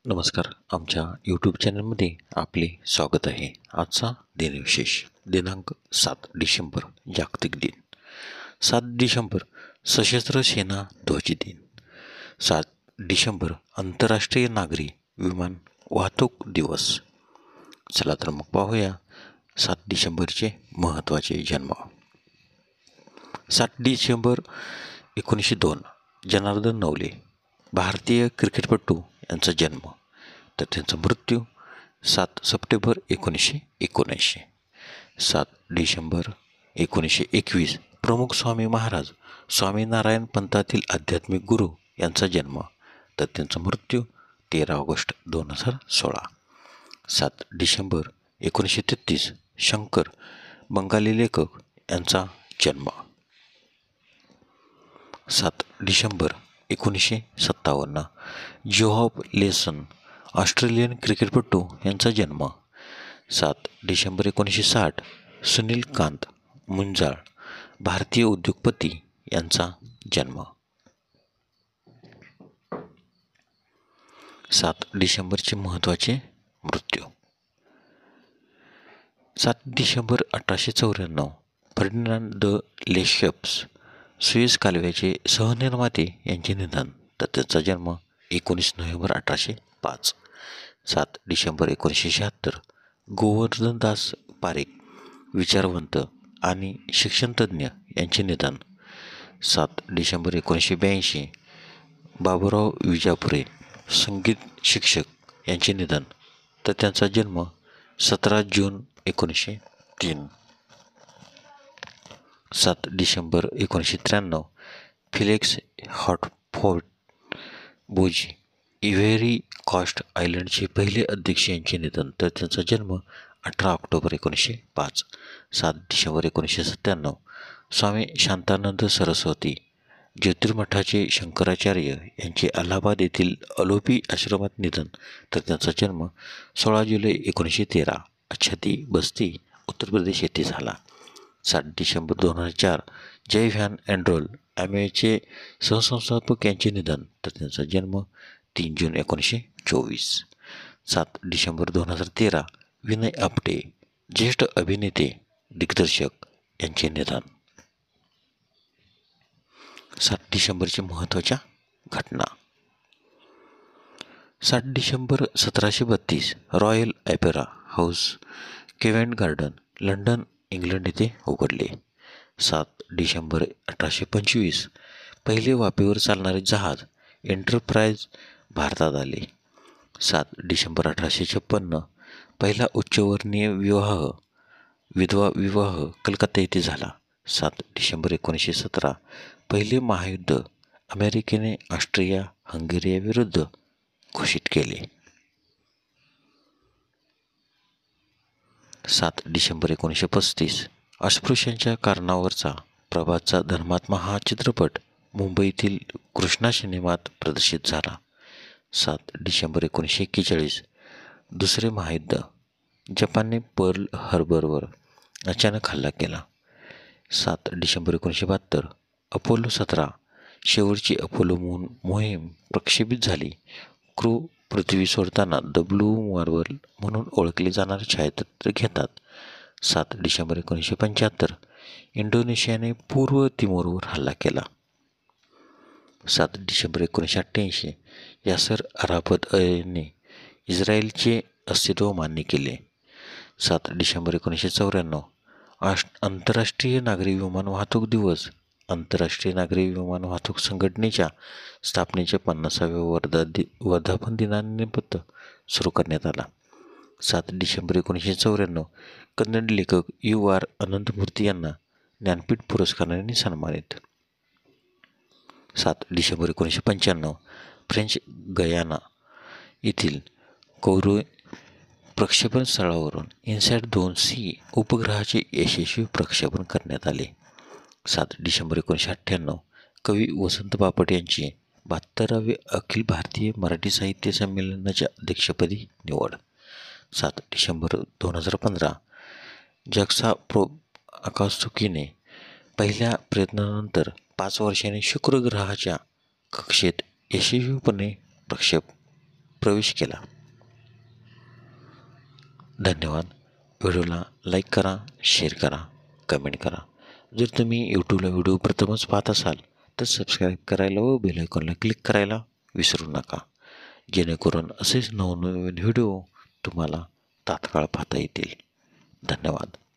नमस्कार. आमच्या यूट्यूब चॅनलमध्ये आपले स्वागत आहे. आजचा दिनविशेष दिनांक 7 डिसेंबर जागतिक दिन. 7 डिसेंबर सशस्त्र सेना ध्वज दिन. 7 डिसेंबर आंतरराष्ट्रीय नागरी विमान वाहतूक दिवस. चला तर मग पाहूया 7 डिसेंबरचे महत्त्वाचे जन्म. 7 डिसेंबर 1902 जनार्दन नवले भारतीय क्रिकेटपटू यांचा जन्म, तर त्यांचा मृत्यू 7 सप्टेंबर 1979. 7 डिसेंबर 1921 प्रमुख स्वामी महाराज स्वामीनारायण पंथातील आध्यात्मिक गुरु यांचा जन्म, तर त्यांचा मृत्यू 13 ऑगस्ट 2016. 7 डिसेंबर 1933 शंकर बंगाली लेखक यांचा जन्म. 7 डिसेंबर 1957 जोहॉब लेसन ऑस्ट्रेलियन क्रिकेटपटू यांचा जन्म. 7 डिसेंबर 1960 सुनील कांत मुंजाळ भारतीय उद्योगपती यांचा जन्म. 7 डिसेंबरचे महत्त्वाचे मृत्यू. 7 डिसेंबर 1894 फर्डिनांड द लेशप्स सुएझ कालव्याचे सहनिर्माते यांचे निधन, तर त्यांचा जन्म 19 नोव्हेंबर 1805. 7 डिसेंबर 1976 गोवर्धनदास पारेख विचारवंत आणि शिक्षणतज्ज्ञ यांचे निधन. 7 डिसेंबर 1982 बाबूराव विजापुरे संगीत शिक्षक यांचे निधन, तर त्यांचा जन्म 17 जून 1903. 7 डिसेंबर 1993 फिलिक्स हॉटफोर्ड बोजी इव्हेरी कॉस्ट आयलंडचे पहिले अध्यक्ष यांचे निधन, तर त्यांचा जन्म 18 ऑक्टोबर 1905. 7 डिसेंबर 1997 स्वामी शांतानंद सरस्वती ज्योतिर्मठाचे शंकराचार्य यांचे अलाहाबाद येथील अलोपी आश्रमात निधन, तर त्यांचा जन्म 16 जुलै 1913 अछती बस्ती उत्तर प्रदेश येथे झाला. 7 डिसेंबर 2004 जय व्हॅन एन्ड्रोल ॲमेचे सहसंस्थापक यांचे निधन, तर त्यांचा जन्म 3 जून 1924. 7 डिसेंबर 2013 विनय आपटे ज्येष्ठ अभिनेते दिग्दर्शक यांचे निधन. 7 डिसेंबरच्या महत्त्वाच्या घटना. 7 डिसेंबर 1732 Royal Opera House Covent Garden London England येथे उघडले. 7 डिसेंबर 1825 पहिले वाफेवर चालणारे जहाज एंटरप्राइज भारतात आले. 7 डिसेंबर 1856 पहिला उच्चवर्णीय विधवा विवाह कलकत्ता येथे झाला. 7 डिसेंबर 1917 पहिले महायुद्ध अमेरिकेने ऑस्ट्रिया हंगेरियाविरुद्ध घोषित केले. 7 डिसेंबर 1935 अस्पृश्यांच्या कारणावरचा प्रभातचा धर्मात्मा हा चित्रपट मुंबईतील कृष्णा सिनेमात प्रदर्शित झाला. 7 डिसेंबर 1941 दुसरे महायुद्ध जपानने पर्ल हार्बरवर अचानक हल्ला केला. 7 डिसेंबर 1972 अपोलो 17 शेवटची अपोलो मोहीम प्रक्षेपित झाली. क्रू पृथ्वी सोडताना द ब्लू मार्बल म्हणून ओळखले जाणारे छायाचित्र घेतात. 7 डिसेंबर 1975 इंडोनेशियाने पूर्व तिमोरवर हल्ला केला. 7 डिसेंबर 1988 यासर अराफत यांनी इस्रायलचे अस्तित्व मान्य केले. 7 डिसेंबर 1994 आंतरराष्ट्रीय नागरी विमान वाहतूक दिवस आंतरराष्ट्रीय नागरी विमान वाहतूक संघटनेच्या स्थापनेच्या 50व्या वर्धापन दिनानिमित्त सुरू करण्यात आला. 7 डिसेंबर 1994 कन्नड लेखक यू आर अनंतमूर्ती यांना ज्ञानपीठ पुरस्काराने सन्मानित. 7 डिसेंबर 1995 फ्रेंच गयाना येथील कौरू प्रक्षेपण स्थळावरून इन्सॅट-2C उपग्रहाचे यशस्वी प्रक्षेपण करण्यात आले. 7 डिसेंबर 1998 कवी वसंत बापट यांची 72वे अखिल भारतीय मराठी साहित्य संमेलनाच्या अध्यक्षपदी निवड. 7 डिसेंबर 2015 जक्सा प्रोब आकाशचुकीने पहिल्या प्रयत्नानंतर 5 वर्षांनी शुक्र ग्रहाच्या कक्षेत यशस्वीपणे प्रक्षेप प्रवेश केला. धन्यवाद. व्हिडिओला लाईक करा, शेअर करा, कमेंट करा. जर तुम्ही यूट्यूबला व्हिडिओ प्रथमच पाहत असाल तर सबस्क्राईब करायला व बेल आयकॉनला क्लिक करायला विसरू नका, जेणेकरून असेच नवनवीन व्हिडिओ तुम्हाला तात्काळ पाहता येतील. धन्यवाद.